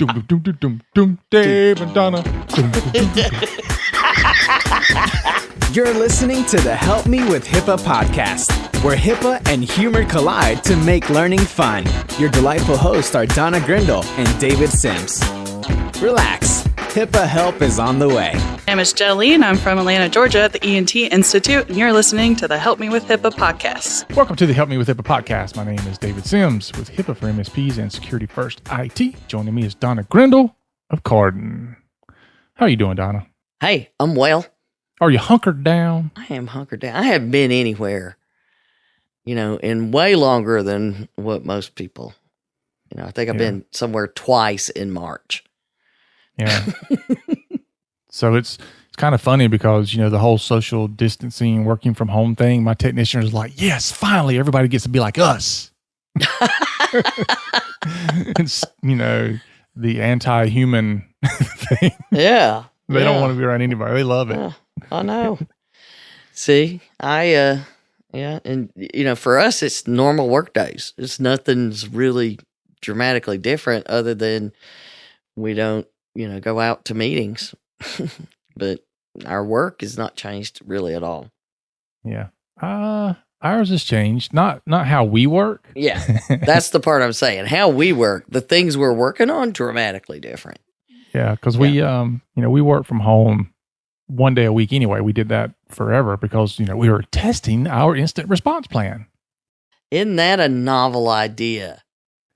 Dave and Donna. You're listening to the Help Me with HIPAA podcast, where HIPAA and humor collide to make learning fun. Your delightful hosts are Donna Grindle and David Sims. Relax, HIPAA help is on the way. My name is Jolene. I'm from Atlanta, Georgia at the ENT Institute, and you're listening to the Help Me with HIPAA podcast. Welcome to the Help Me with HIPAA podcast. My name is David Sims with HIPAA for MSPs and Security First IT. Joining me is Donna Grindle of Carden. How are you doing, Donna? Hey, I'm well. Are you hunkered down? I am hunkered down. I haven't been anywhere, in way longer than what most people, I think I've been somewhere twice in March. Yeah. So it's kind of funny because, the whole social distancing, working from home thing, my technician is like, yes, finally everybody gets to be like us. It's, the anti-human thing. Yeah. They don't want to be around anybody. They love it. Yeah, I know. See, and for us, it's normal work days. Nothing's really dramatically different other than we don't, go out to meetings. But our work has not changed really at all. Yeah. Ours has changed. Not how we work. Yeah. That's the part I'm saying. How we work, the things we're working on, dramatically different. Yeah, because we work from home one day a week anyway. We did that forever because, we were testing our instant response plan. Isn't that a novel idea?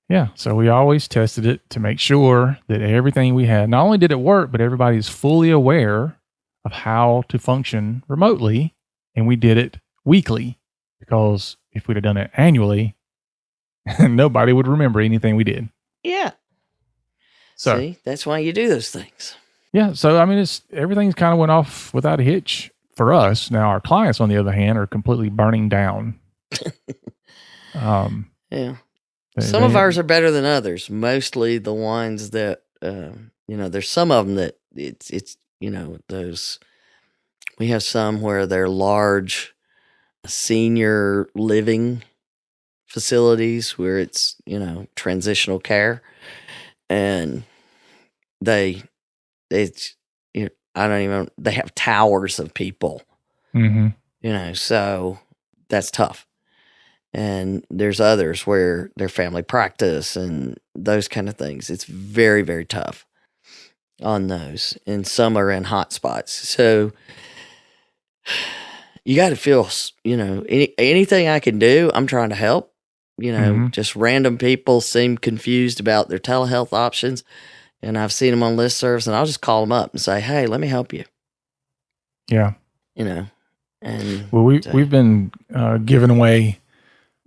Yeah, so we always tested it to make sure that everything we had, not only did it work, but everybody's fully aware of how to function remotely. And we did it weekly because if we'd have done it annually, nobody would remember anything we did. Yeah. So, see, that's why you do those things. Yeah, so everything's kind of went off without a hitch for us. Now our clients, on the other hand, are completely burning down. Yeah. Some of ours are better than others. Mostly the ones that, there's some of them that it's those, we have some where they're large senior living facilities where it's, transitional care. And they have towers of people, so that's tough. And there's others where they're family practice and those kind of things. It's very, very tough on those. And some are in hot spots. So you got to feel, anything I can do, I'm trying to help. Just random people seem confused about their telehealth options. And I've seen them on listservs and I'll just call them up and say, hey, let me help you. Yeah. And we've been giving away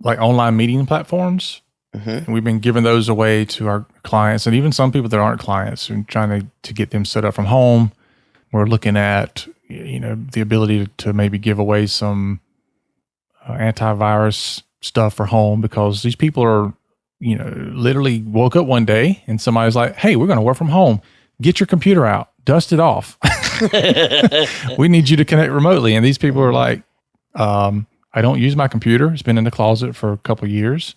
like online meeting platforms. And we've been giving those away to our clients and even some people that aren't clients and trying to get them set up from home. We're looking at, the ability to maybe give away some antivirus stuff for home because these people are, literally woke up one day and somebody's like, hey, we're going to work from home. Get your computer out, dust it off. We need you to connect remotely. And these people are like, I don't use my computer. It's been in the closet for a couple of years.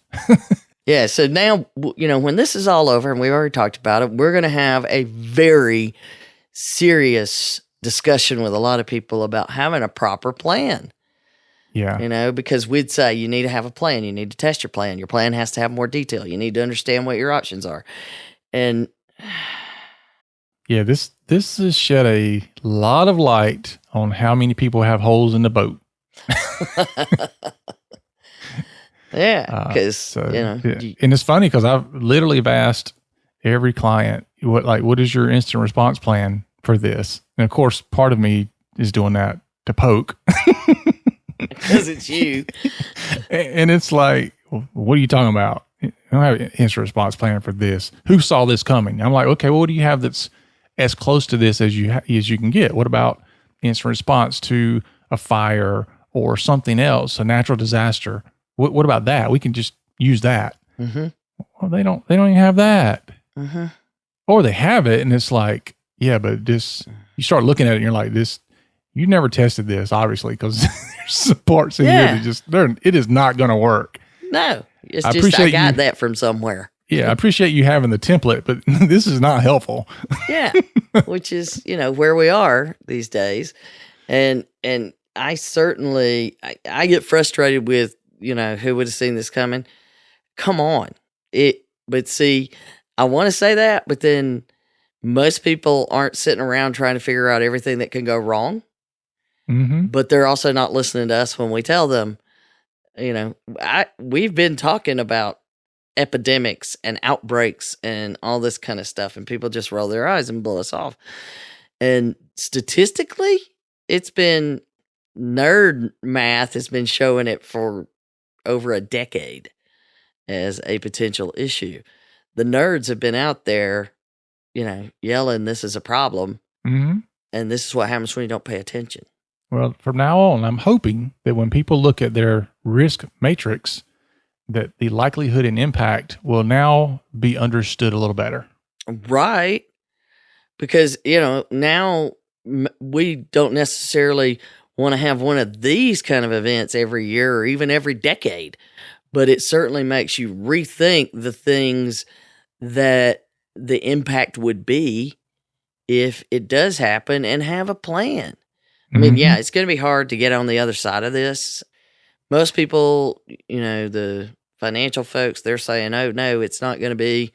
Yeah. So now, when this is all over and we already talked about it, we're going to have a very serious discussion with a lot of people about having a proper plan. Yeah. Because we'd say you need to have a plan. You need to test your plan. Your plan has to have more detail. You need to understand what your options are. And yeah, this has shed a lot of light on how many people have holes in the boat. Yeah, because, and it's funny because I've literally asked every client, what is your instant response plan for this? And of course, part of me is doing that to poke. Because it's you. And it's like, what are you talking about? I don't have an instant response plan for this. Who saw this coming? I'm like, okay, well, what do you have that's as close to this as you can get? What about instant response to a fire or something else, a natural disaster? What about that? We can just use that. Well, they don't even have that. Or they have it and it's like, yeah, but this, you start looking at it and you're like, this, you never tested this, obviously, because there's some parts in here that it is not going to work. No, it's I got that from somewhere. Yeah, I appreciate you having the template, but this is not helpful. Yeah, which is, where we are these days. And I certainly, I get frustrated with, who would have seen this coming? Come on. But see, I want to say that, but then most people aren't sitting around trying to figure out everything that can go wrong. Mm-hmm. But they're also not listening to us when we tell them, we've been talking about epidemics and outbreaks and all this kind of stuff, and people just roll their eyes and blow us off. And statistically, it's been nerd math has been showing it for over a decade as a potential issue. The nerds have been out there, yelling, this is a problem. Mm-hmm. And this is what happens when you don't pay attention. Well, from now on, I'm hoping that when people look at their risk matrix, that the likelihood and impact will now be understood a little better. Right. Because, now we don't necessarily want to have one of these kind of events every year or even every decade, but it certainly makes you rethink the things that the impact would be if it does happen and have a plan. I mean, yeah, it's going to be hard to get on the other side of this. Most people, the financial folks, they're saying, oh, no, it's not going to be,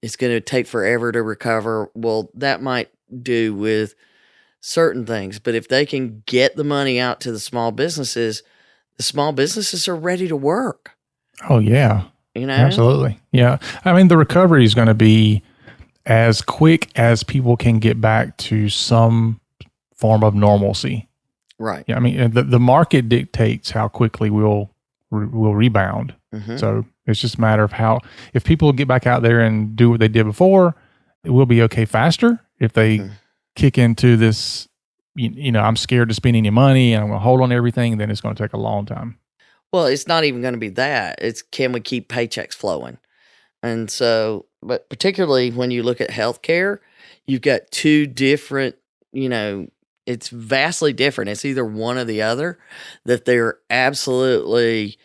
it's going to take forever to recover. Well, that might do with certain things. But if they can get the money out to the small businesses are ready to work. Oh, yeah. Absolutely. Yeah. I mean, the recovery is going to be as quick as people can get back to some form of normalcy. Right. Yeah. I mean, the market dictates how quickly we'll rebound. Mm-hmm. So it's just a matter of if people get back out there and do what they did before, it will be okay faster. If they kick into this, I'm scared to spend any money and I'm going to hold on to everything, then it's going to take a long time. Well, it's not even going to be that. It's can we keep paychecks flowing? And so, but particularly when you look at healthcare, you've got two different, it's vastly different. It's either one or the other, that they're absolutely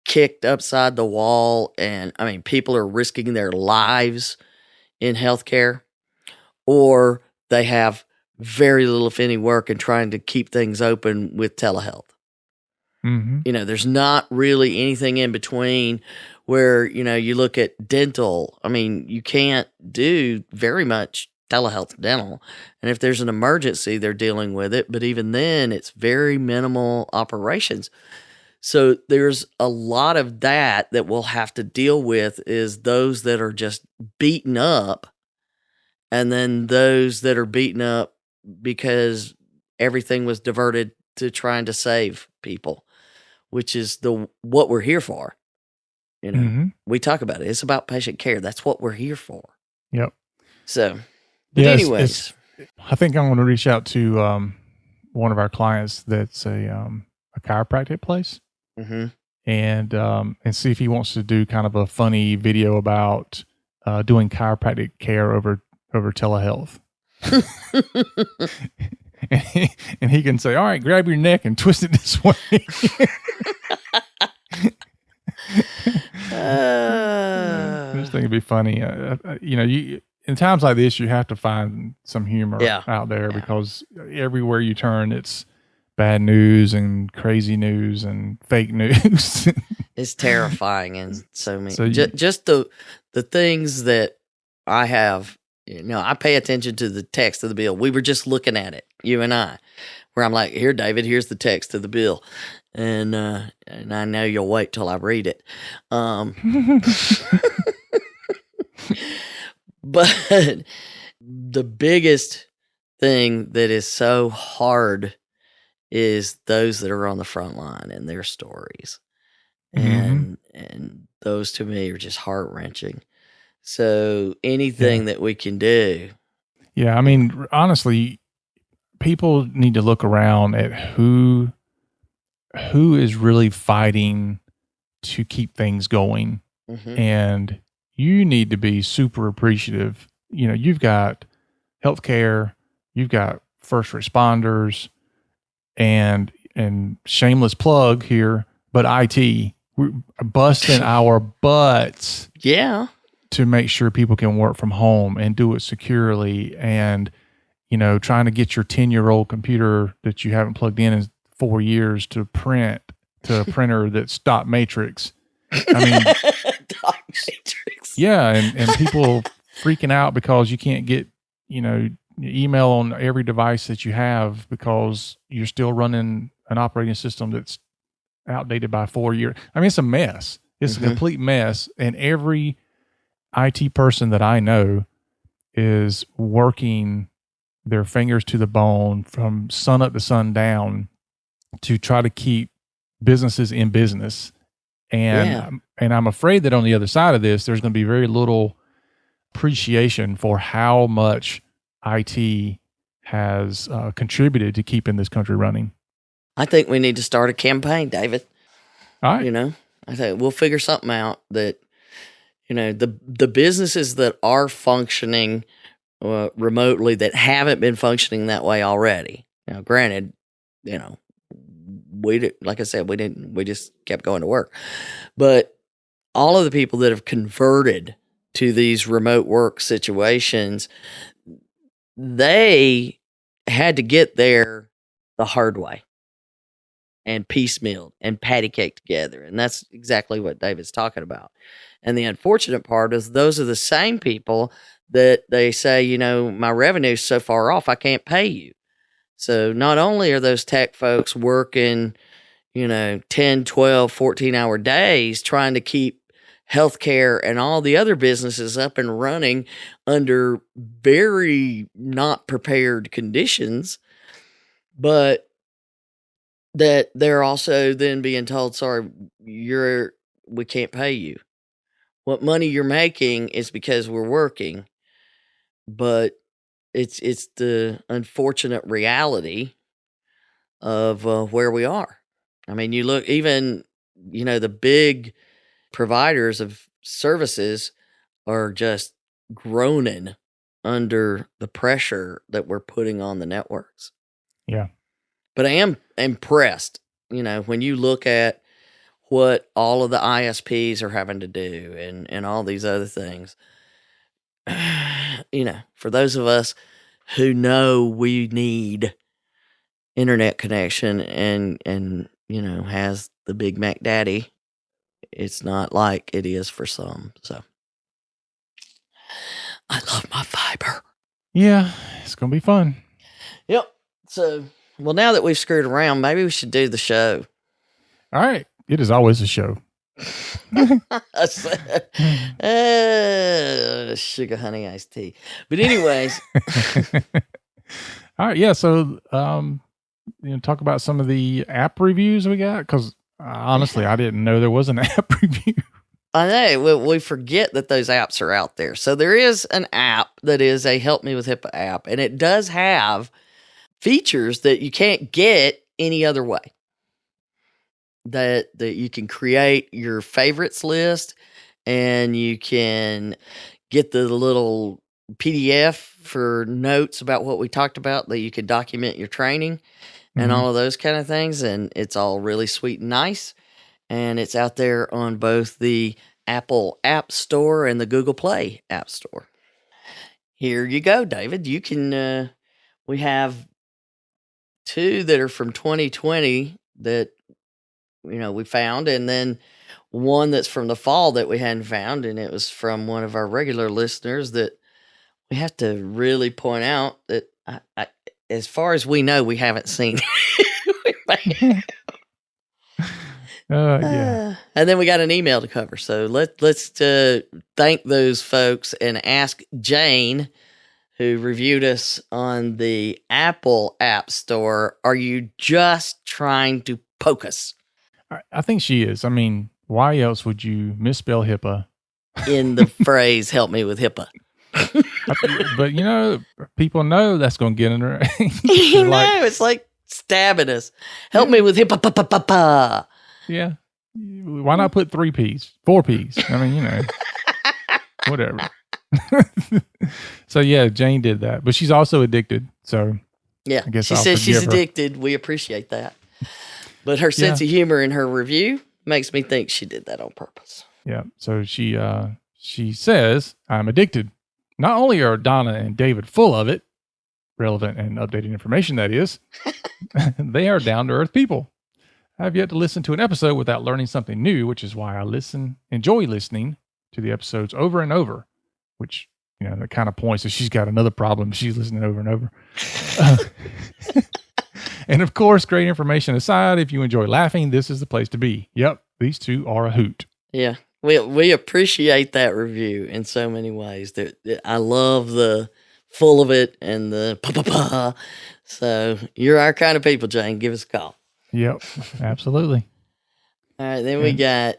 kicked upside the wall. And I mean, people are risking their lives in healthcare, or they have very little, if any, work and trying to keep things open with telehealth. Mm-hmm. There's not really anything in between where, you look at dental. I mean, you can't do very much telehealth dental. And if there's an emergency, they're dealing with it. But even then, it's very minimal operations. So there's a lot of that we'll have to deal with, is those that are just beaten up, and then those that are beaten up because everything was diverted to trying to save people, which is what we're here for. We talk about it. It's about patient care. That's what we're here for. Yep. So, but anyways, I think I'm going to reach out to one of our clients that's a chiropractic place, and see if he wants to do kind of a funny video about doing chiropractic care over telehealth. and he can say, all right, grab your neck and twist it this way. I just think it'd be funny. You in times like this, you have to find some humor out there, because everywhere you turn, it's bad news and crazy news and fake news. It's terrifying, and so many. So just the things that I have. I pay attention to the text of the bill. We were just looking at it, you and I, where I'm like, here, David, here's the text of the bill. And I know you'll wait till I read it. But the biggest thing that is so hard is those that are on the front line and their stories. And those to me are just heart-wrenching. So anything that we can do. Yeah, I mean, honestly, people need to look around at who is really fighting to keep things going. And you need to be super appreciative. You've got healthcare, you've got first responders, and shameless plug here, but IT, we're busting our butts. Yeah. to make sure people can work from home and do it securely, and trying to get your 10-year-old computer that you haven't plugged in 4 years to print to a printer that's dot matrix. I mean, dot matrix. Yeah, and people freaking out because you can't get email on every device that you have because you're still running an operating system that's outdated by 4 years. I mean, it's a mess. It's a complete mess. And every IT person that I know is working their fingers to the bone from sun up to sundown to try to keep businesses in business. And I'm afraid that on the other side of this, there's going to be very little appreciation for how much IT has contributed to keeping this country running. I think we need to start a campaign, David. All right. I think we'll figure something out that, the businesses that are functioning remotely that haven't been functioning that way already. Now, granted, like I said, we just kept going to work. But all of the people that have converted to these remote work situations, they had to get there the hard way and piecemealed and patty cake together. And that's exactly what David's talking about. And the unfortunate part is those are the same people that they say, my revenue's so far off, I can't pay you. So not only are those tech folks working, 10, 12, 14-hour days trying to keep healthcare and all the other businesses up and running under very not prepared conditions, but that they're also then being told, sorry, we can't pay you. What money you're making is because we're working, but it's the unfortunate reality of where we are. I mean, you look, even, the big providers of services are just groaning under the pressure that we're putting on the networks. Yeah. But I am impressed, when you look at what all of the ISPs are having to do and all these other things. For those of us who know we need internet connection and has the Big Mac Daddy, it's not like it is for some. So I love my fiber. Yeah, it's going to be fun. Yep. So, well, now that we've screwed around, maybe we should do the show. All right. It is always a show. Sugar honey iced tea. But anyways. All right. Yeah. So, talk about some of the app reviews we got. Cause honestly, I didn't know there was an app review. I know. We forget that those apps are out there. So there is an app that is a Help Me with HIPAA app, and it does have features that you can't get any other way. That you can create your favorites list, and you can get the little PDF for notes about what we talked about that you could document your training and all of those kind of things. And it's all really sweet and nice. And it's out there on both the Apple App Store and the Google Play App Store. Here you go, David. You can, we have 2 that are from 2020 that, we found, and then one that's from the fall that we hadn't found, and it was from one of our regular listeners that we have to really point out that as far as we know, we haven't seen. Yeah. And then we got an email to cover. So let's thank those folks and ask Jane, who reviewed us on the Apple App Store, are you just trying to poke us? I think she is. I mean, why else would you misspell HIPAA in the phrase "Help me with HIPAA"? But people know that's going to get in her. It's like stabbing us. Help me with HIPAA. Yeah. Why not put 3 P's, 4 P's? I mean, whatever. So yeah, Jane did that, but she's also addicted. So yeah, I guess she says she's addicted. We appreciate that. But her sense of humor in her review makes me think she did that on purpose. Yeah. So she She says, I'm addicted. Not only are Donna and David full of it, relevant and updated information that is, they are down-to-earth people. I've yet to listen to an episode without learning something new, which is why I enjoy listening to the episodes over and over, which, that kind of points that she's got another problem. She's listening over and over. And of course, great information aside, if you enjoy laughing, this is the place to be. Yep, these two are a hoot. Yeah, we appreciate that review in so many ways. I love the full of it and the pa. So you're our kind of people, Jane. Give us a call. Yep, absolutely. All right, then we got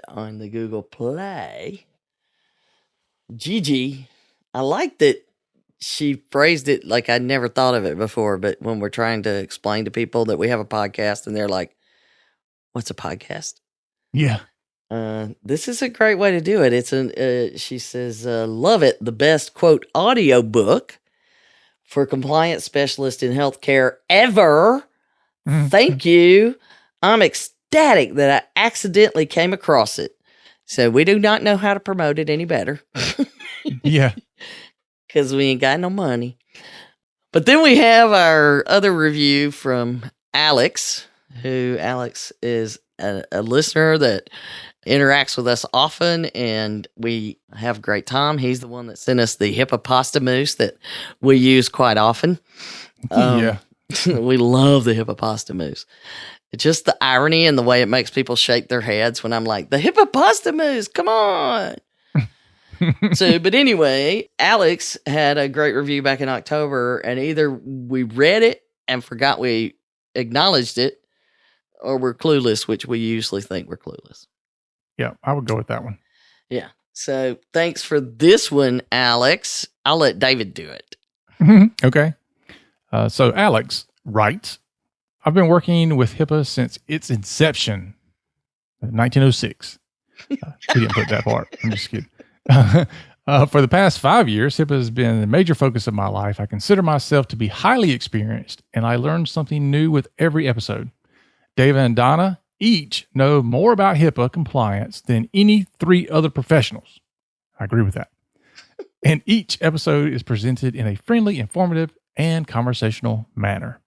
on the Google Play, Gigi. I like that she phrased it like I'd never thought of it before, but when we're trying to explain to people that we have a podcast and they're like, what's a podcast? Yeah. This is a great way to do it. She says, love it. The best, quote, audio book for compliance specialist in healthcare ever. Thank you. I'm ecstatic that I accidentally came across it. So we do not know how to promote it any better. Yeah. Because we ain't got no money. But then we have our other review from Alex, who Alex is a listener that interacts with us often, and we have a great time. He's the one that sent us the HIPAA pasta mousse that we use quite often. Yeah. We love the HIPAA pasta mousse. It's just the irony and the way it makes people shake their heads when I'm like, the HIPAA pasta mousse, come on. But anyway, Alex had a great review back in October, and either we read it and forgot we acknowledged it, or we're clueless, which we usually think we're clueless. Yeah, I would go with that one. Yeah. So thanks for this one, Alex. I'll let David do it. Okay. So Alex writes, I've been working with HIPAA since its inception, 1906. We didn't put that part. I'm just kidding. For the past 5 years, HIPAA has been the major focus of my life. I consider myself to be highly experienced, and I learn something new with every episode. David and Donna each know more about HIPAA compliance than any 3 other professionals. I agree with that. And each episode is presented in a friendly, informative, and conversational manner.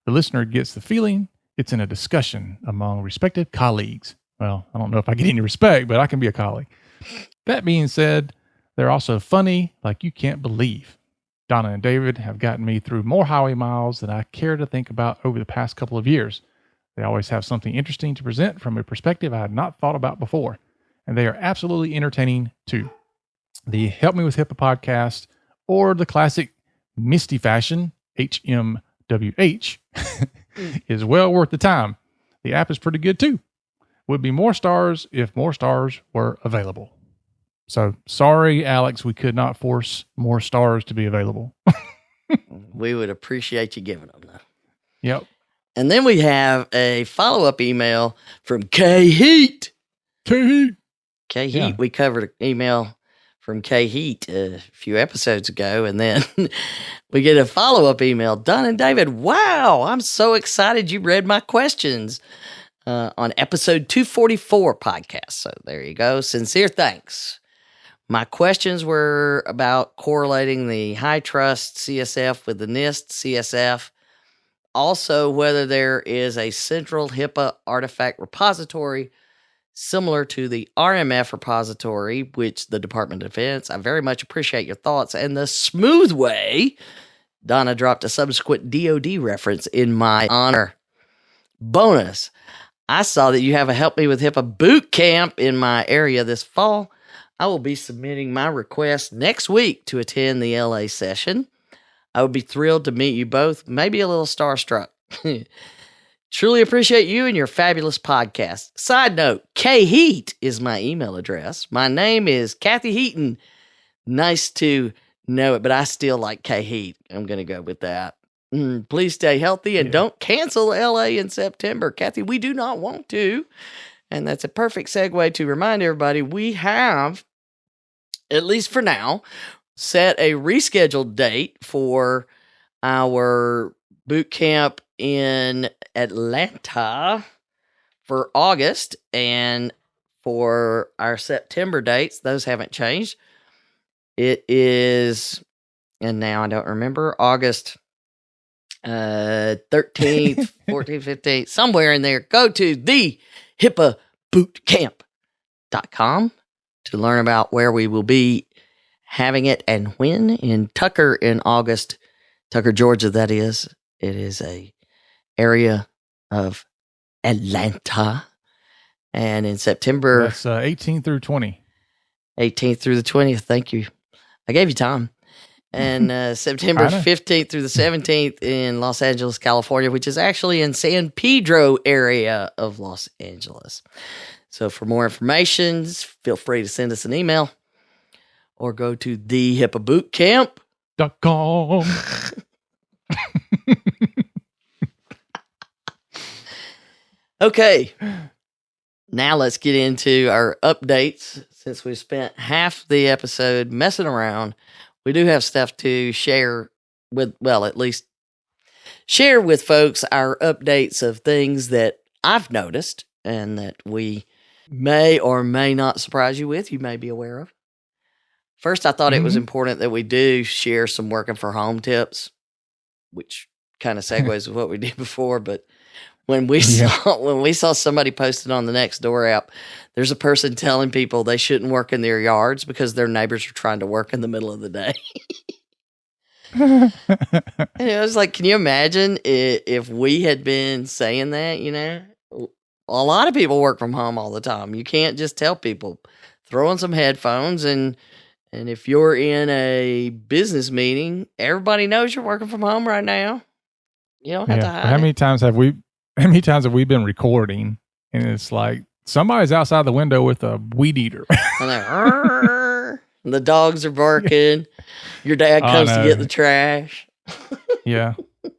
The listener gets the feeling it's in a discussion among respected colleagues. Well, I don't know if I get any respect, but I can be a colleague. That being said, they're also funny like you can't believe. Donna and David have gotten me through more highway miles than I care to think about over the past couple of years. They always have something interesting to present from a perspective I had not thought about before, and they are absolutely entertaining too. The Help Me with HIPAA podcast, or the classic Misty Fashion, HMWH, is well worth the time. The app is pretty good too. Would be more stars if more stars were available. So sorry, Alex, we could not force more stars to be available. We would appreciate you giving them, though. Yep. And then we have a follow-up email from K-Heat. K-Heat. K-Heat. Yeah. We covered an email from K-Heat a few episodes ago, and then we get a follow-up email. Don and David, wow, I'm so excited you read my questions on episode 244 podcast. So there you go. Sincere thanks. My questions were about correlating the high trust CSF with the NIST CSF. Also, whether there is a central HIPAA artifact repository similar to the RMF repository, which the Department of Defense. I very much appreciate your thoughts and the smooth way Donna dropped a subsequent DOD reference in my honor. Bonus, I saw that you have a Help Me with HIPAA boot camp in my area this fall. I will be submitting my request next week to attend the LA session. I would be thrilled to meet you both, maybe a little starstruck. Truly appreciate you and your fabulous podcast. Side note, K-Heat is my email address. My name is Kathy Heaton. Nice to know it, but I still like K-Heat. I'm going to go with that. Please stay healthy and don't cancel LA in September. Kathy, we do not want to. And that's a perfect segue to remind everybody we have, at least for now, set a rescheduled date for our boot camp in Atlanta for August. And for our September dates, those haven't changed. It is, and now I don't remember, August 13th, 14th, 15th, somewhere in there. Go to the HIPAAbootcamp.com to learn about where we will be having it and when. In Tucker in August, Tucker, Georgia, that is. It is a area of Atlanta. And in September, That's 18 through 20. 18th through the 20th. Thank you. I gave you time. And September 15th through the 17th in Los Angeles, California, which is actually in San Pedro area of Los Angeles. So for more information, feel free to send us an email or go to thehippabootcamp.com. Okay. Now let's get into our updates. Since we spent half the episode messing around, we do have stuff to share with, well, at least share with folks our updates of things that I've noticed and that we may or may not surprise you with, you may be aware of. First, I thought it was important that we do share some working for home tips, which kind of segues with what we did before, but when we saw somebody posted on the Nextdoor app, there's a person telling people they shouldn't work in their yards because their neighbors are trying to work in the middle of the day. And I was like, can you imagine if we had been saying that, you know? A lot of people work from home all the time. You can't just tell people, throw on some headphones and if you're in a business meeting, everybody knows you're working from home right now. You don't have to hide How many times have we been recording and it's like somebody's outside the window with a weed eater? And the dogs are barking. Your dad comes to get the trash. Yeah.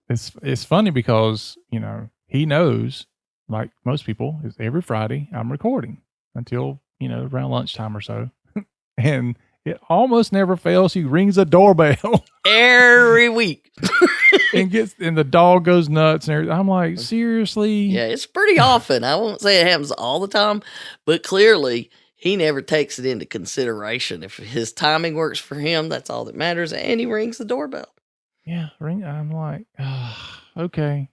It's funny because, you know, he knows, like most people, is every Friday I'm recording until, you know, around lunchtime or so. And it almost never fails. He rings a doorbell every week. and the dog goes nuts and everything. I'm like, seriously? Yeah, it's pretty often. I won't say it happens all the time, but clearly he never takes it into consideration. If his timing works for him, that's all that matters. And he rings the doorbell. Yeah, I'm like, okay.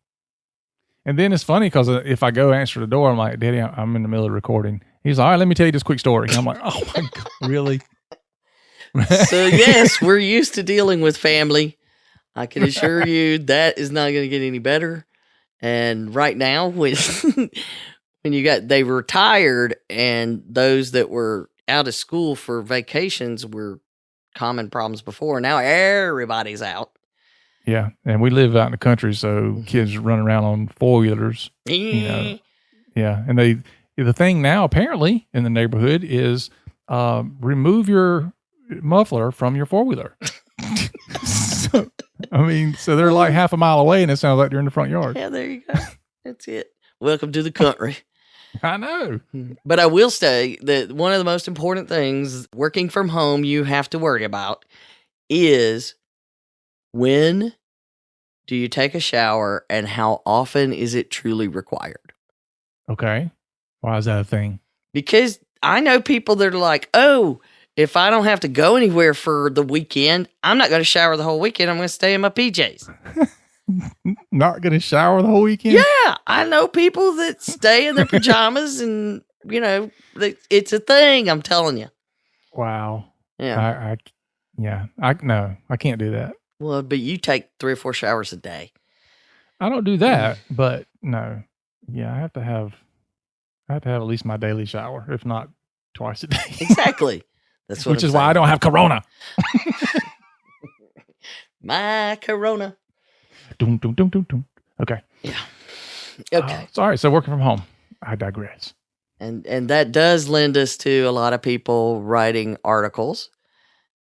And then it's funny because if I go answer the door, I'm like, Daddy, I'm in the middle of recording. He's like, all right, let me tell you this quick story. I'm like, oh my God, really? So yes, we're used to dealing with family. I can assure you that is not going to get any better. And right now, when they retired and those that were out of school for vacations were common problems before. Now everybody's out. Yeah, and we live out in the country, so kids run around on four-wheelers. You know, yeah, and the thing now apparently in the neighborhood is remove your muffler from your four-wheeler. So they're like half a mile away, and it sounds like they're in the front yard. Yeah, there you go. That's it. Welcome to the country. I know. But I will say that one of the most important things working from home you have to worry about is when do you take a shower and how often is it truly required? Okay. Why is that a thing? Because I know people that are like, oh, if I don't have to go anywhere for the weekend, I'm not going to shower the whole weekend. I'm going to stay in my PJs. Not going to shower the whole weekend? Yeah. I know people that stay in their pajamas and, you know, it's a thing. I'm telling you. Wow. Yeah. I can't do that. Well, but you take 3 or 4 showers a day. I don't do that, but no. Yeah, I have to have at least my daily shower, if not twice a day. Exactly. That's what Which is why I don't have corona. My corona. Dum, dum, dum, dum, dum. Okay. Yeah. Okay. Sorry. So working from home. I digress. And that does lend us to a lot of people writing articles.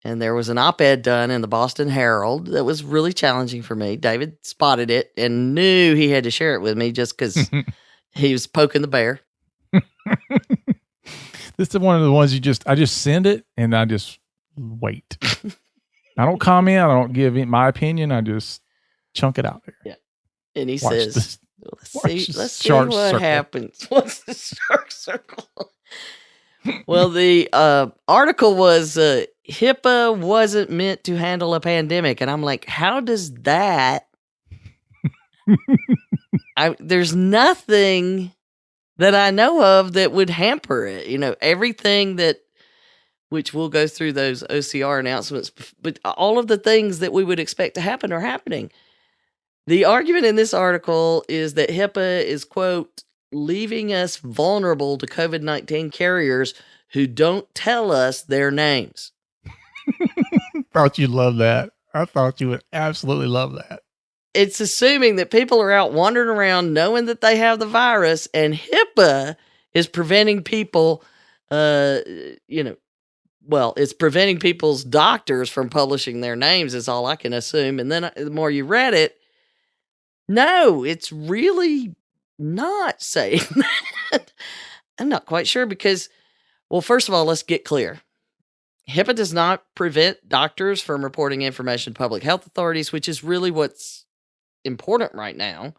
And there was an op-ed done in the Boston Herald that was really challenging for me. David spotted it and knew he had to share it with me just because he was poking the bear. This is one of the ones I just send it and I just wait. I don't comment. I don't give my opinion. I just chunk it out there. Yeah. And he says, let's see what circle. happens. What's the shark circle? Well, the article was HIPAA wasn't meant to handle a pandemic. And I'm like, how does that? There's nothing that I know of that would hamper it. Everything which we'll go through those OCR announcements, but all of the things that we would expect to happen are happening. The argument in this article is that HIPAA is, quote, leaving us vulnerable to COVID-19 carriers who don't tell us their names. Thought you'd love that. I thought you would absolutely love that. It's assuming that people are out wandering around knowing that they have the virus, and HIPAA is preventing people, it's preventing people's doctors from publishing their names is all I can assume. And then the more you read it, no, it's really not saying that. I'm not quite sure because, well, first of all, let's get clear. HIPAA does not prevent doctors from reporting information to public health authorities, which is really what's important right now,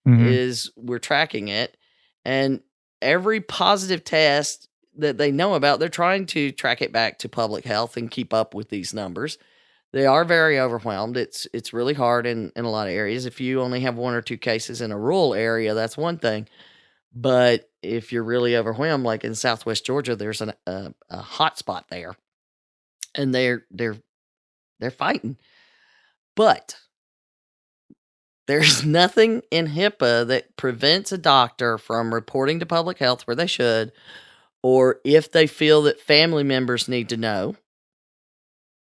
is we're tracking it. And every positive test that they know about, they're trying to track it back to public health and keep up with these numbers. They are very overwhelmed. It's really hard in a lot of areas. If you only have 1 or 2 cases in a rural area, that's one thing. But if you're really overwhelmed, like in Southwest Georgia, there's a hot spot there, and they're fighting. But there's nothing in HIPAA that prevents a doctor from reporting to public health where they should, or if they feel that family members need to know,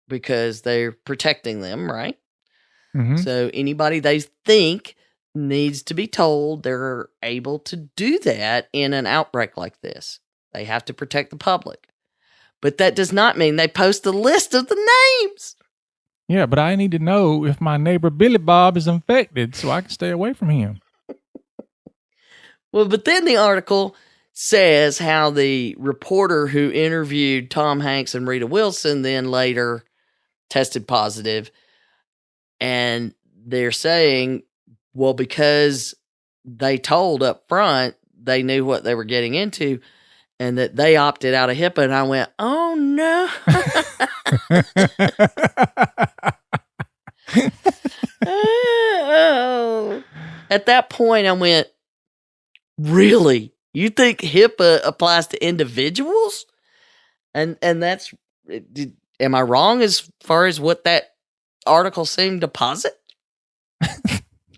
because they're protecting them, right? So anybody they think needs to be told, they're able to do that in an outbreak like this. They have to protect the public. But that does not mean they post a list of the names. Yeah, but I need to know if my neighbor Billy Bob is infected so I can stay away from him. Well, but then the article says how the reporter who interviewed Tom Hanks and Rita Wilson then later tested positive. And they're saying, well, because they told up front, they knew what they were getting into, and that they opted out of HIPAA. And I went, oh no. Oh. At that point, I went, really? You think HIPAA applies to individuals? And that's, am I wrong as far as what that article seemed to posit?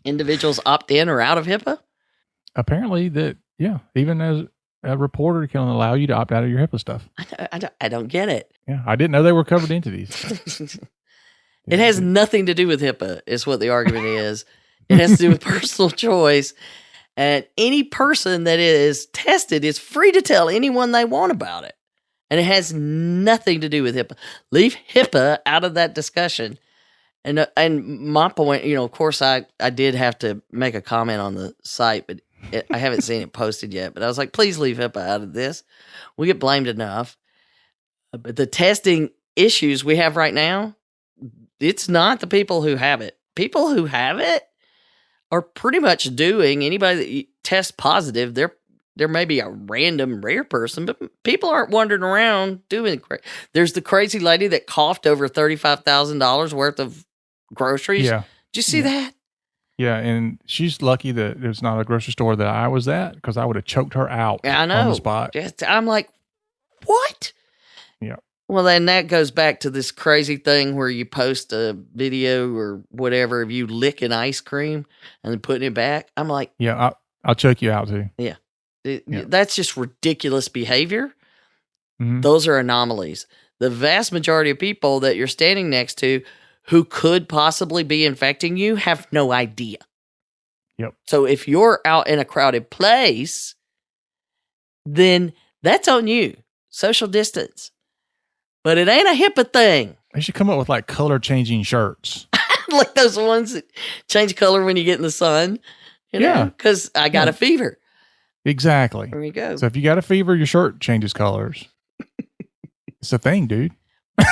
Individuals opt in or out of HIPAA? Apparently that, yeah, even as a reporter can allow you to opt out of your HIPAA stuff. I don't get it. Yeah, I didn't know they were covered entities. It has nothing to do with HIPAA, is what the argument is. It has to do with personal choice. And any person that is tested is free to tell anyone they want about it. And it has nothing to do with HIPAA. Leave HIPAA out of that discussion. And my point, of course, I did have to make a comment on the site, but I haven't seen it posted yet. But I was like, please leave HIPAA out of this. We get blamed enough. But the testing issues we have right now, it's not the people who have it. People who have it are pretty much doing, anybody that tests positive, there may be a random rare person, but people aren't wandering around doing it. There's the crazy lady that coughed over $35,000 worth of groceries. Yeah. Did you see that? Yeah, and she's lucky that there's not a grocery store that I was at, because I would have choked her out I know. on the spot. I'm like, what? Yeah. Well, then that goes back to this crazy thing where you post a video or whatever of you licking ice cream and then putting it back. I'm like, yeah, I'll choke you out too. Yeah. Yeah. That's just ridiculous behavior. Mm-hmm. Those are anomalies. The vast majority of people that you're standing next to who could possibly be infecting you have no idea. Yep. So if you're out in a crowded place, then that's on you. Social distance. But it ain't a HIPAA thing. They should come up with like color changing shirts. Like those ones that change color when you get in the sun. Yeah. Because I got a fever. Exactly. There you go. So if you got a fever, your shirt changes colors. It's a thing, dude.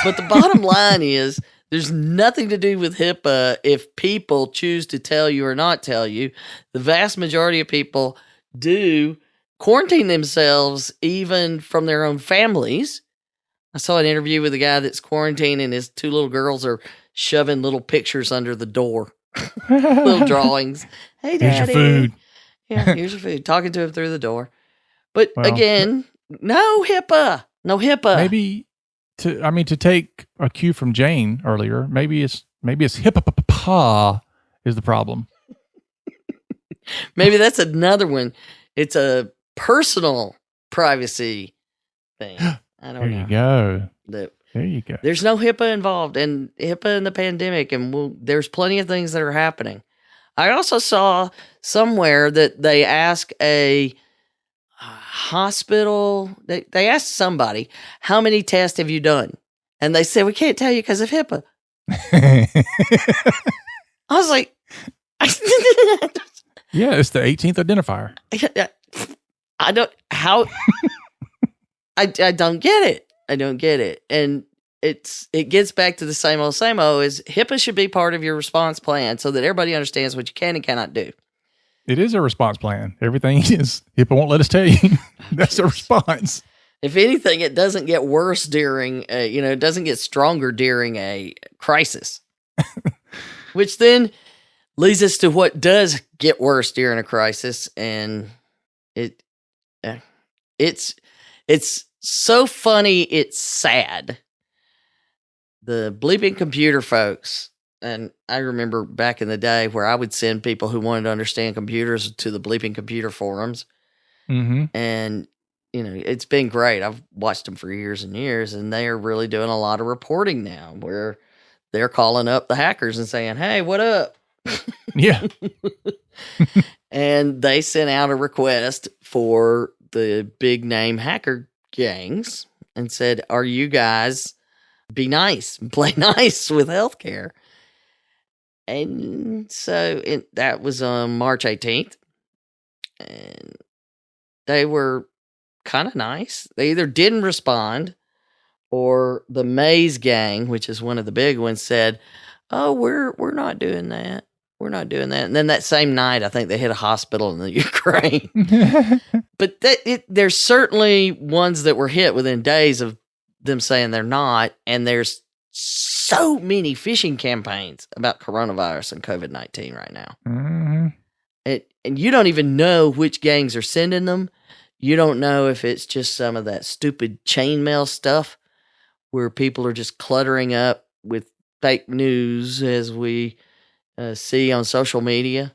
But the bottom line is there's nothing to do with HIPAA if people choose to tell you or not tell you. The vast majority of people do quarantine themselves even from their own families. I saw an interview with a guy that's quarantined and his 2 little girls are shoving little pictures under the door, little drawings. Hey, Daddy. Here's your food. Yeah, here's your food. Talking to him through the door. But Well, again, no HIPAA. No HIPAA. maybe to take a cue from Jane earlier, maybe it's HIPAA is the problem. Maybe that's another one. It's a personal privacy thing. I don't know. There you go. There you go. There's no HIPAA involved, and HIPAA in the pandemic, and there's plenty of things that are happening. I also saw somewhere that they ask a hospital, they asked somebody, how many tests have you done? And they said, we can't tell you because of HIPAA. I was like, yeah, it's the 18th identifier. I don't get it. I don't get it. And it gets back to the same old is HIPAA should be part of your response plan so that everybody understands what you can and cannot do. It is a response plan. Everything is HIPAA won't let us tell you. That's a response. If anything, it doesn't get worse during, it doesn't get stronger during a crisis, which then leads us to what does get worse during a crisis. And it's so funny. It's sad. The bleeping computer folks. And I remember back in the day where I would send people who wanted to understand computers to the bleeping computer forums. Mm-hmm. And, it's been great. I've watched them for years and years, and they are really doing a lot of reporting now where they're calling up the hackers and saying, hey, what up? Yeah. And they sent out a request for the big name hacker gangs and said, are you guys be nice and play nice with healthcare? And so that was on March 18th. And they were kind of nice. They either didn't respond or the Maze gang, which is one of the big ones, said, oh, we're not doing that. We're not doing that. And then that same night, I think they hit a hospital in the Ukraine. But there's certainly ones that were hit within days of them saying they're not. And there's so many phishing campaigns about coronavirus and COVID-19 right now. Mm-hmm. And you don't even know which gangs are sending them. You don't know if it's just some of that stupid chainmail stuff where people are just cluttering up with fake news as we see on social media.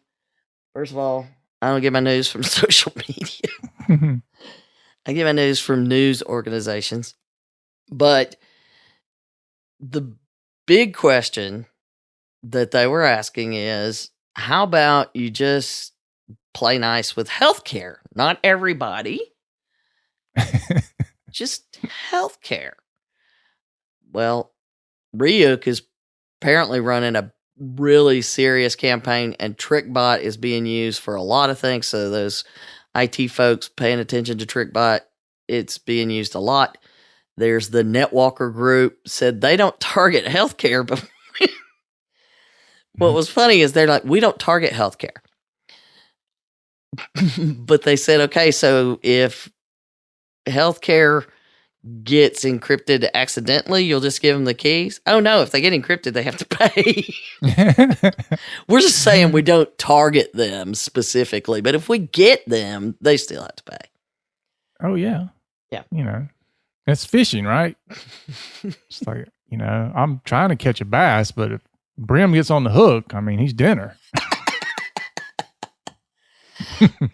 First of all, I don't get my news from social media. I get my news from news organizations. But the big question that they were asking is, how about you just play nice with healthcare? Not everybody, just healthcare. Well, Ryuk is apparently running a really serious campaign, and TrickBot is being used for a lot of things. So those IT folks paying attention to TrickBot, it's being used a lot. There's the NetWalker group said they don't target healthcare, but what was funny is they're like, we don't target healthcare. But they said, okay, so if healthcare gets encrypted accidentally, you'll just give them the keys? Oh, no, if they get encrypted, they have to pay. We're just saying we don't target them specifically, but if we get them, they still have to pay. Oh, yeah. Yeah. It's fishing, right? It's like, I'm trying to catch a bass, but if Brim gets on the hook, he's dinner.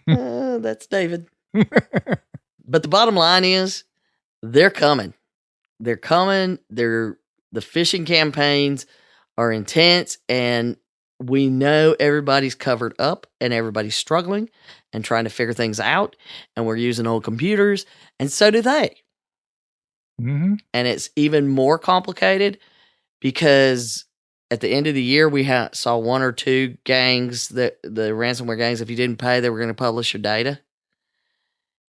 That's David. But the bottom line is they're coming. They're coming. The phishing campaigns are intense, and we know everybody's covered up and everybody's struggling and trying to figure things out, and we're using old computers, and so do they. Mm-hmm. And it's even more complicated because at the end of the year, we saw 1 or 2 gangs, the ransomware gangs, if you didn't pay, they were going to publish your data.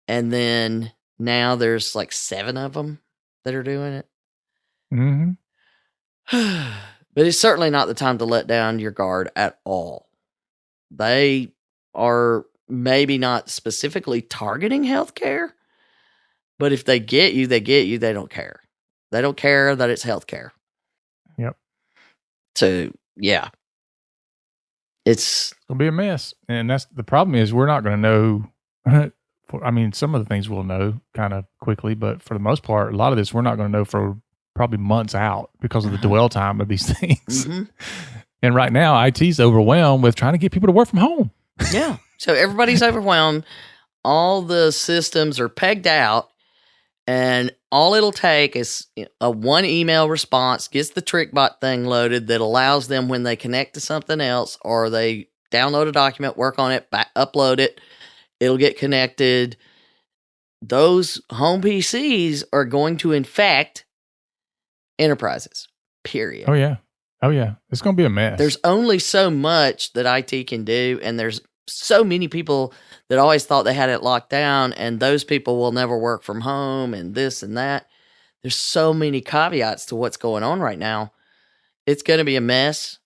And then now there's like 7 of them that are doing it. Mm-hmm. But it's certainly not the time to let down your guard at all. They are maybe not specifically targeting healthcare, but if they get you, they get you. They don't care. They don't care that it's healthcare. Yep. So, yeah. It's going to be a mess. And that's the problem is we're not going to know. I mean, some of the things we'll know kind of quickly, but for the most part, a lot of this we're not going to know for probably months out because of the dwell time of these things. Mm-hmm. And right now, IT's overwhelmed with trying to get people to work from home. Yeah. So everybody's overwhelmed. All the systems are pegged out, and all it'll take is a one email response, gets the TrickBot thing loaded that allows them when they connect to something else or they download a document, work on it, upload it, it'll get connected. Those home PCs are going to infect enterprises, period. Oh, yeah. It's going to be a mess. There's only so much that IT can do, and there's so many people that always thought they had it locked down, and those people will never work from home and this and that. There's so many caveats to what's going on right now. It's going to be a mess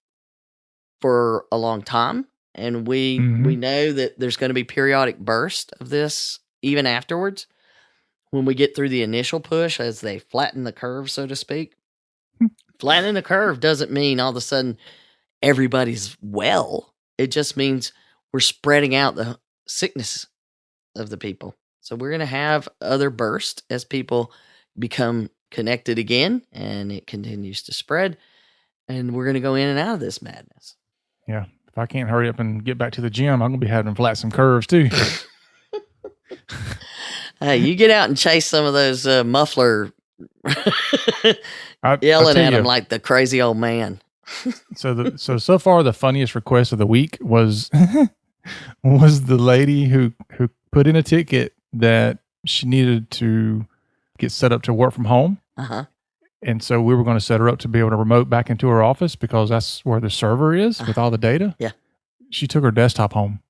for a long time, and we know that there's going to be periodic bursts of this even afterwards when we get through the initial push as they flatten the curve, so to speak. Flattening the curve doesn't mean all of a sudden everybody's well. It just means we're spreading out the sickness of the people. So we're going to have other bursts as people become connected again, and it continues to spread. And we're going to go in and out of this madness. Yeah. If I can't hurry up and get back to the gym, I'm going to be having to flat some curves too. Hey, you get out and chase some of those muffler yelling at them like the crazy old man. So far the funniest request of the week was the lady who put in a ticket that she needed to get set up to work from home. Uh-huh. And so we were going to set her up to be able to remote back into her office because that's where the server is with all the data. Yeah. She took her desktop home.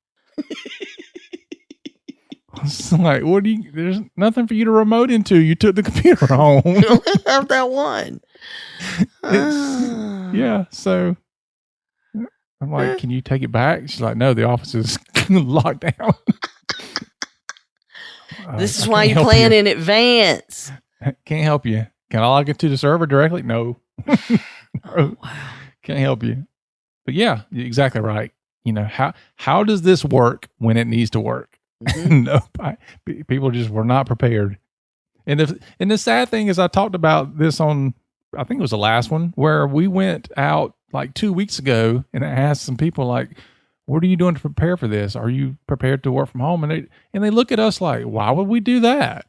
It's like, there's nothing for you to remote into. You took the computer home. You only have that one. Yeah. So I'm like, can you take it back? She's like, no, the office is locked down. This is why you plan in advance. Can't help you. Can I log into the server directly? No. Oh, wow. Can't help you. But yeah, you're exactly right. How does this work when it needs to work? Mm-hmm. No, people just were not prepared. And the sad thing is, I talked about this on, I think it was the last one, where we went out like 2 weeks ago and I asked some people like, what are you doing to prepare for this? Are you prepared to work from home? And they look at us like, why would we do that?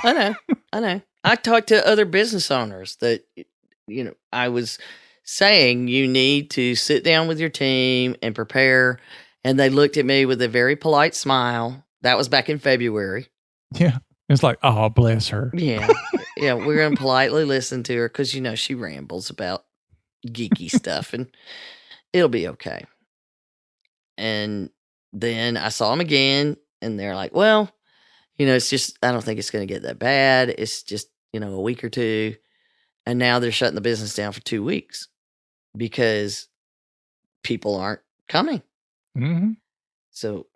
I know. I talked to other business owners that, I was saying you need to sit down with your team and prepare. And they looked at me with a very polite smile. That was back in February. Yeah. It's like, oh, bless her. Yeah. Yeah. We're going to politely listen to her because, she rambles about geeky stuff and it'll be okay. And then I saw them again and they're like, well, it's just, I don't think it's going to get that bad. It's just, a week or two. And now they're shutting the business down for 2 weeks because people aren't coming. Mm-hmm. So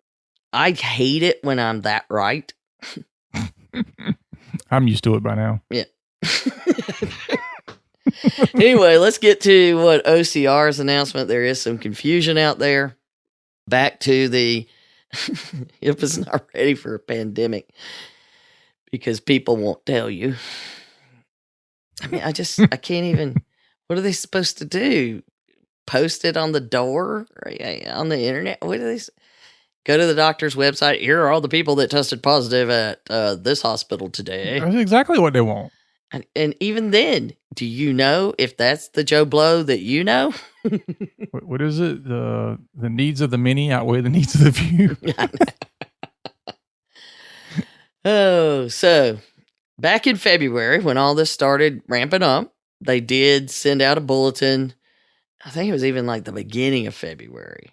I hate it when I'm that right. I'm used to it by now. Yeah. Anyway, let's get to what OCR's announcement. There is some confusion out there. Back to the HIPAA's not ready for a pandemic because people won't tell you. I mean, I can't even, what are they supposed to do? Post it on the door or on the internet? What do they say? Go to the doctor's website. Here are all the people that tested positive at this hospital today. That's exactly what they want. And even then, do you know if that's the Joe Blow that you know? What is it? The needs of the many outweigh the needs of the few. Oh, so back in February when all this started ramping up, they did send out a bulletin. I think it was even like the beginning of February.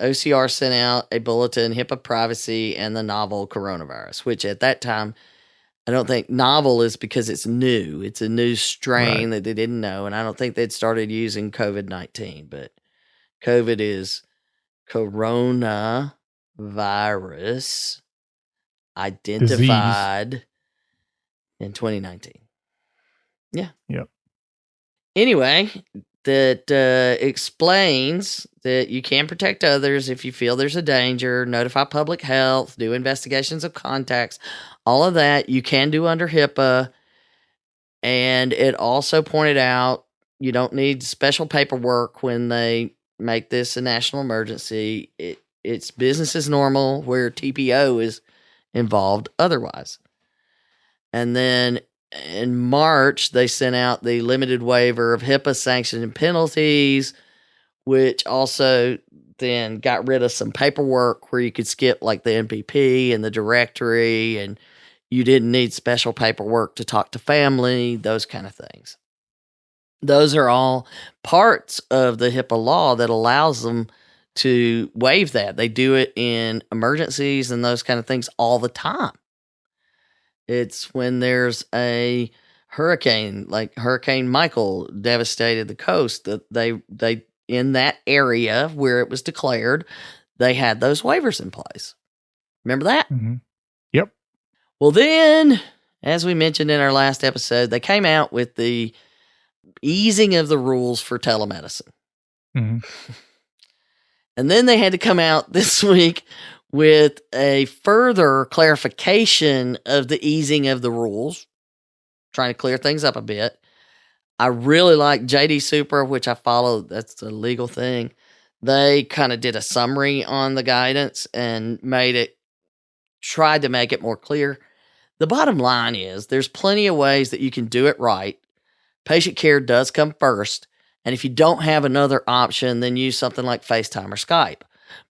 OCR sent out a bulletin, HIPAA privacy and the novel coronavirus, which at that time, I don't think novel is because it's new. It's a new strain that they didn't know. And I don't think they'd started using COVID-19, but COVID is coronavirus. virus identified in 2019. Yeah. Yep. Anyway, that explains that you can protect others if you feel there's a danger, notify public health, do investigations of contacts, all of that you can do under HIPAA. And it also pointed out you don't need special paperwork when they make this a national emergency. It's business as normal where TPO is involved otherwise. And then in March, they sent out the limited waiver of HIPAA sanctions and penalties, which also then got rid of some paperwork where you could skip like the NPP and the directory, and you didn't need special paperwork to talk to family, those kind of things. Those are all parts of the HIPAA law that allows them to waive that. They do it in emergencies and those kind of things all the time. It's when there's a hurricane, like Hurricane Michael devastated the coast, that they in that area where it was declared, they had those waivers in place. Remember that? Mm-hmm. Yep. Well, then, as we mentioned in our last episode, they came out with the easing of the rules for telemedicine. Mm-hmm. And then they had to come out this week with a further clarification of the easing of the rules, trying to clear things up a bit. I really like JD Super, which I follow. That's a legal thing. They kind of did a summary on the guidance and tried to make it more clear. The bottom line is there's plenty of ways that you can do it right. Patient care does come first. And if you don't have another option, then use something like FaceTime or Skype.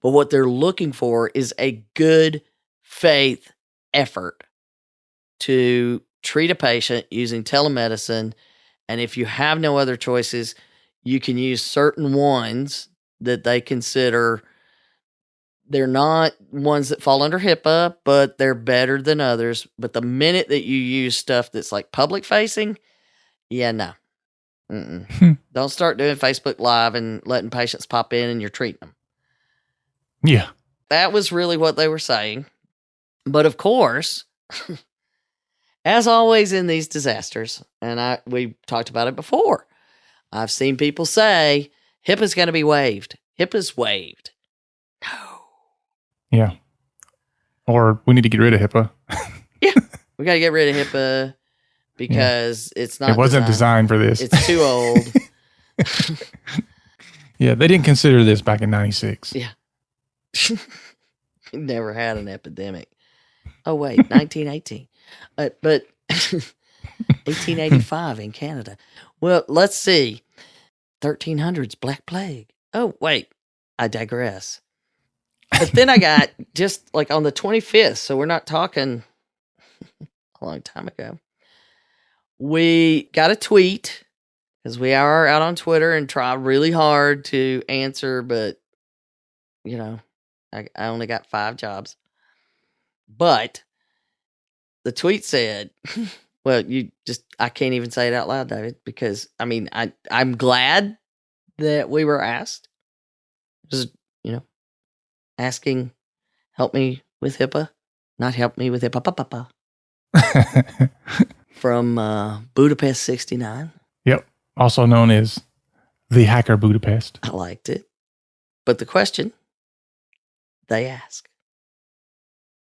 But what they're looking for is a good faith effort to treat a patient using telemedicine. And if you have no other choices, you can use certain ones that they consider. They're not ones that fall under HIPAA, but they're better than others. But the minute that you use stuff that's like public facing, yeah, no. Don't start doing Facebook Live and letting patients pop in and you're treating them. Yeah. That was really what they were saying. But of course, as always in these disasters, and we talked about it before, I've seen people say, HIPAA's going to be waived. HIPAA's waived. No. Yeah. Or we need to get rid of HIPAA. Yeah. We got to get rid of HIPAA because it's not. It wasn't designed for this. It's too old. Yeah. They didn't consider this back in 96. Yeah. Never had an epidemic. Oh, wait, 1918. But 1885 in Canada. Well, let's see. 1300s, Black Plague. Oh, wait, I digress. But then I got just like on the 25th, so we're not talking a long time ago. We got a tweet because we are out on Twitter and try really hard to answer, but, you know, I only got 5 jobs. But the tweet said, well, I can't even say it out loud, David, because, I mean, I'm glad that we were asked. Just, asking, help me with HIPAA, not help me with HIPAA. From Budapest 69. Yep. Also known as the Hacker Budapest. I liked it. But the question they ask,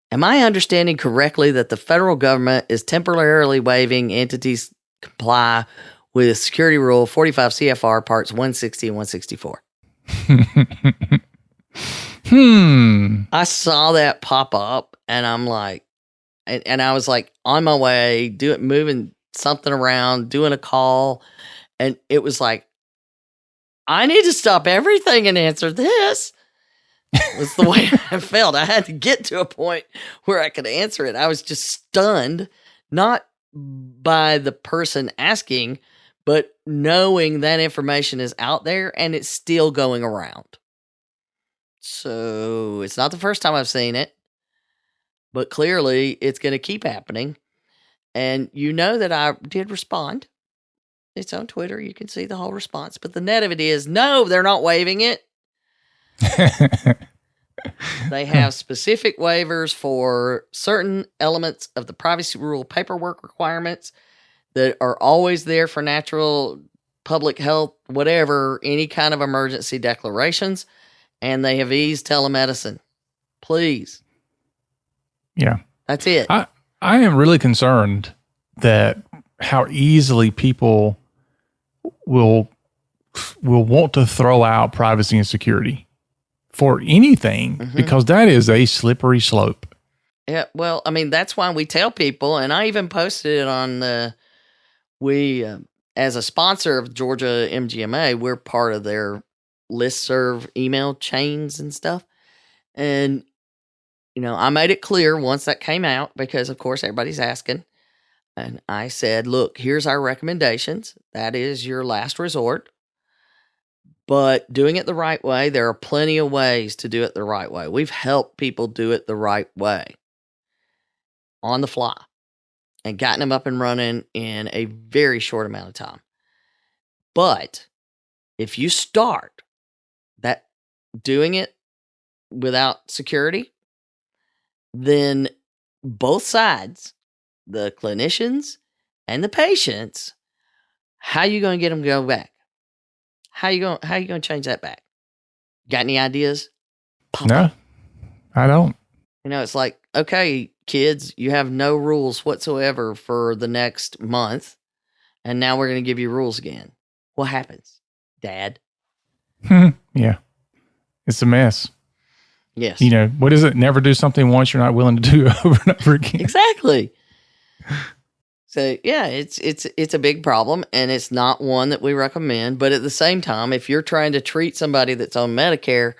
am I understanding correctly that the federal government is temporarily waiving entities comply with Security Rule 45 CFR Parts 160 and 164? I saw that pop up and I'm like, and I was like on my way, moving something around, doing a call. And it was like, I need to stop everything and answer this. Was the way I felt. I had to get to a point where I could answer it. I was just stunned, not by the person asking, but knowing that information is out there and it's still going around. So it's not the first time I've seen it, but clearly it's going to keep happening. And you know that I did respond. It's on Twitter. You can see the whole response. But the net of it is, no, they're not waiving it. They have specific waivers for certain elements of the privacy rule paperwork requirements that are always there for natural, public health, whatever, any kind of emergency declarations. And they have eased telemedicine. Please. Yeah. That's it. I am really concerned that how easily people will want to throw out privacy and security for anything, because that is a slippery slope. Yeah, well, I mean, that's why we tell people, and I even posted it on as a sponsor of Georgia MGMA, we're part of their listserv email chains and stuff. And, I made it clear once that came out, because of course everybody's asking. And I said, look, here's our recommendations. That is your last resort. But doing it the right way, there are plenty of ways to do it the right way. We've helped people do it the right way on the fly and gotten them up and running in a very short amount of time. But if you start that doing it without security, then both sides, the clinicians and the patients, how you going to get them to go back? How you going to change that back? Got any ideas? No, I don't. It's like, okay, kids, you have no rules whatsoever for the next month, and now we're going to give you rules again. What happens, Dad? Yeah. It's a mess. Yes. What is it? Never do something once you're not willing to do over and over again. Exactly. So, yeah, it's a big problem, and it's not one that we recommend. But at the same time, if you're trying to treat somebody that's on Medicare,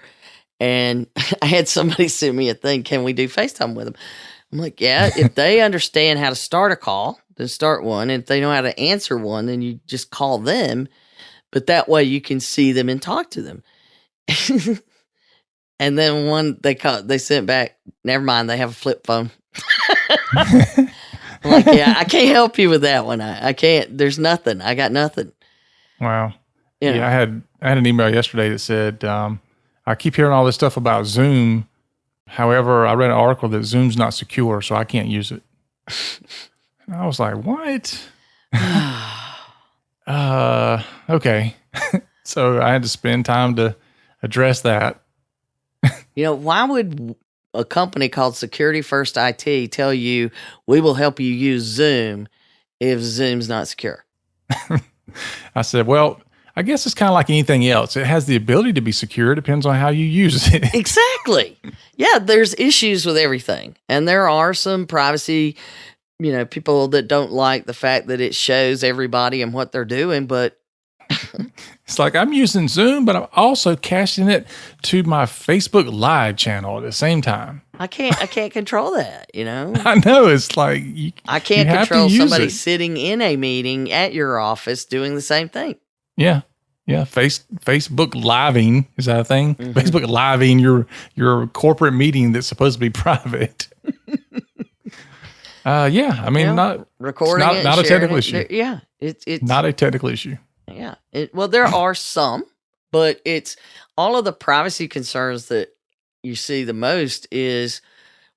and I had somebody send me a thing, can we do FaceTime with them? I'm like, yeah, if they understand how to start a call, then start one. And if they know how to answer one, then you just call them. But that way you can see them and talk to them. And then one they sent back, never mind, they have a flip phone. I'm like, yeah, I can't help you with that one. I can't. There's nothing. I got nothing. Wow. Yeah, I had an email yesterday that said, I keep hearing all this stuff about Zoom. However, I read an article that Zoom's not secure, so I can't use it. And I was like, what? Okay. So I had to spend time to address that. Why would a company called Security First IT tell you we will help you use Zoom if Zoom's not secure? I said, well, I guess it's kind of like anything else. It has the ability to be secure. It depends on how you use it. Exactly. Yeah, there's issues with everything. And there are some privacy, people that don't like the fact that it shows everybody and what they're doing, but it's like I'm using Zoom, but I'm also casting it to my Facebook Live channel at the same time. I can't control that, I know. It's like I can't control somebody sitting in a meeting at your office doing the same thing. Yeah. Yeah. Facebook Living, is that a thing? Mm-hmm. Facebook Living your corporate meeting that's supposed to be private. Yeah. I mean, not recording it's not a technical issue. Yeah. It's not a technical issue. Yeah. Well, there are some, but it's all of the privacy concerns that you see the most is,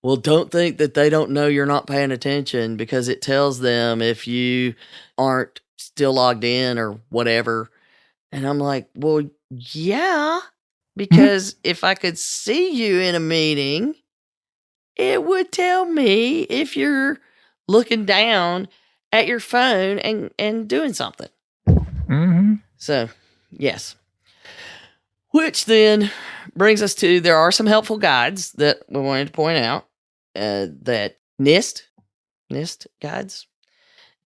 well, don't think that they don't know you're not paying attention because it tells them if you aren't still logged in or whatever. And I'm like, well, yeah, because if I could see you in a meeting, it would tell me if you're looking down at your phone and doing something. Mm-hmm. So, yes. Which then brings us to, there are some helpful guides that we wanted to point out, that NIST guides.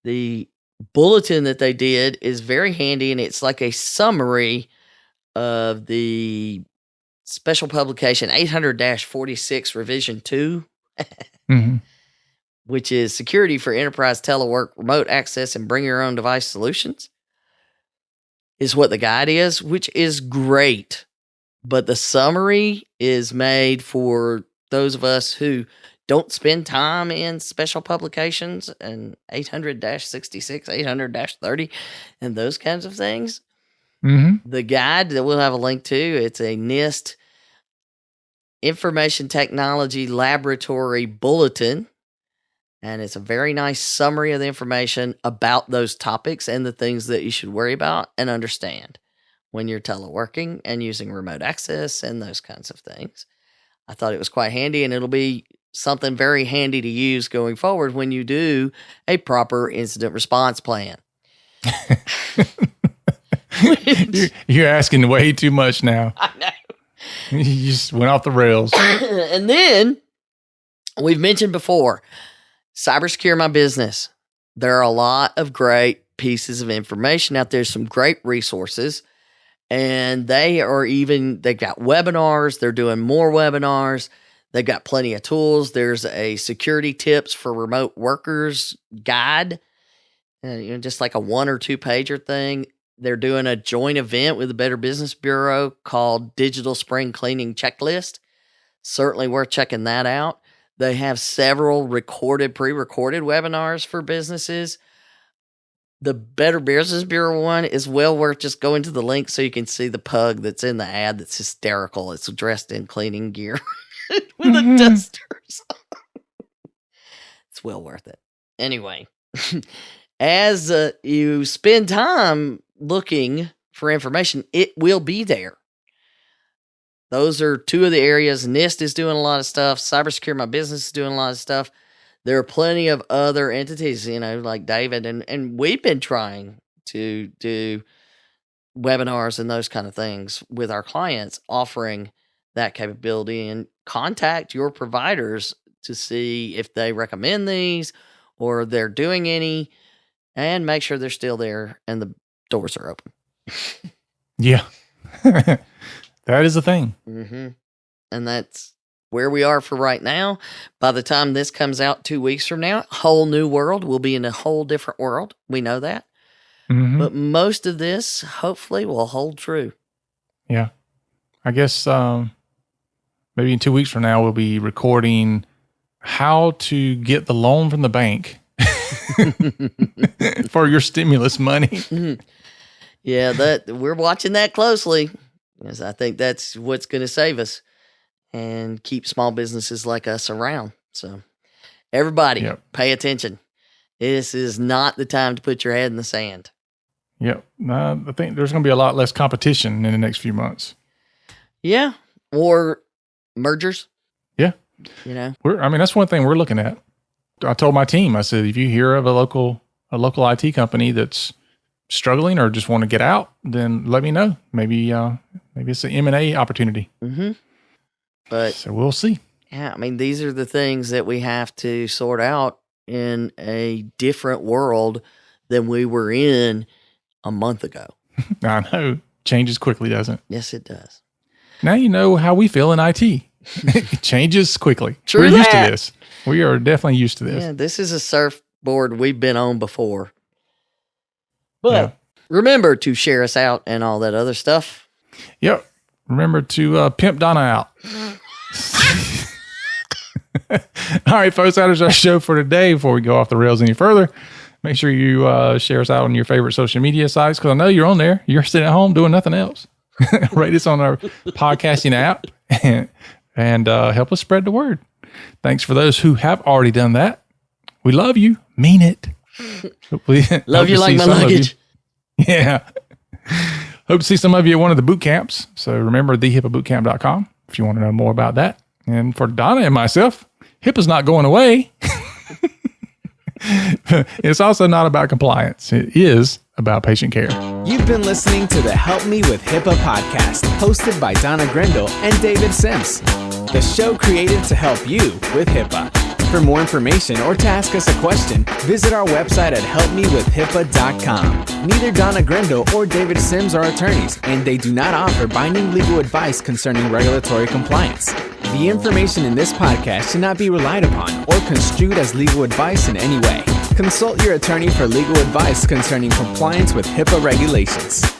The bulletin that they did is very handy, and it's like a summary of the special publication 800-46 revision 2, mm-hmm. which is security for enterprise telework, remote access, and bring your own device solutions, is what the guide is, which is great. But the summary is made for those of us who don't spend time in special publications and 800-66, 800-30, and those kinds of things. Mm-hmm. The guide that we'll have a link to, it's a NIST Information Technology Laboratory Bulletin. And it's a very nice summary of the information about those topics and the things that you should worry about and understand when you're teleworking and using remote access and those kinds of things. I thought it was quite handy, and it'll be something very handy to use going forward when you do a proper incident response plan. You're asking way too much now. I know. You just went off the rails. And then we've mentioned before, Cybersecure My Business. There are a lot of great pieces of information out there, some great resources, and they've got webinars. They're doing more webinars. They've got plenty of tools. There's a security tips for remote workers guide, just like a 1 or 2 pager thing. They're doing a joint event with the Better Business Bureau called Digital Spring Cleaning Checklist. Certainly worth checking that out. They have several pre-recorded webinars for businesses. The Better Business Bureau one is well worth just going to the link so you can see the pug that's in the ad that's hysterical. It's dressed in cleaning gear with a duster. It's well worth it. Anyway, as you spend time looking for information, it will be there. Those are 2 of the areas. NIST is doing a lot of stuff. Cybersecure My Business is doing a lot of stuff. There are plenty of other entities, like David, and we've been trying to do webinars and those kind of things with our clients, offering that capability, and contact your providers to see if they recommend these or they're doing any, and make sure they're still there and the doors are open. Yeah. That is a thing. Mm-hmm. And that's where we are for right now. By the time this comes out 2 weeks from now, whole new world. We'll be in a whole different world. We know that. Mm-hmm. But most of this, hopefully, will hold true. Yeah. I guess maybe in 2 weeks from now, we'll be recording how to get the loan from the bank for your stimulus money. Mm-hmm. Yeah, we're watching that closely. Because I think that's what's going to save us and keep small businesses like us around. So everybody, Pay attention. This is not the time to put your head in the sand. Yep. I think there's going to be a lot less competition in the next few months. Yeah. Or mergers. Yeah. That's one thing we're looking at. I told my team, I said, if you hear of a local IT company that's struggling or just want to get out, then let me know. Maybe it's an M&A opportunity. Mm-hmm. So we'll see. Yeah, these are the things that we have to sort out in a different world than we were in a month ago. I know. Changes quickly, doesn't it? Yes, it does. Now you know how we feel in IT. It changes quickly. True. We're used to this. We are definitely used to this. Yeah, this is a surfboard we've been on before. But remember to share us out and all that other stuff. Yep. Remember to pimp Donna out. All right, folks, that is our show for today. Before we go off the rails any further, make sure you share us out on your favorite social media sites, because I know you're on there. You're sitting at home doing nothing else. Rate us on our podcasting app and help us spread the word. Thanks for those who have already done that. We love you. Mean it. Love you like my luggage. Yeah. Hope to see some of you at one of the boot camps. So remember thehippabootcamp.com if you want to know more about that. And for Donna and myself, HIPAA's not going away. It's also not about compliance. It is about patient care. You've been listening to the Help Me with HIPAA podcast, hosted by Donna Grindle and David Sims. The show created to help you with HIPAA. For more information or to ask us a question, visit our website at helpmewithhipaa.com. Neither Donna Grindle or David Sims are attorneys, and they do not offer binding legal advice concerning regulatory compliance. The information in this podcast should not be relied upon or construed as legal advice in any way. Consult your attorney for legal advice concerning compliance with HIPAA regulations.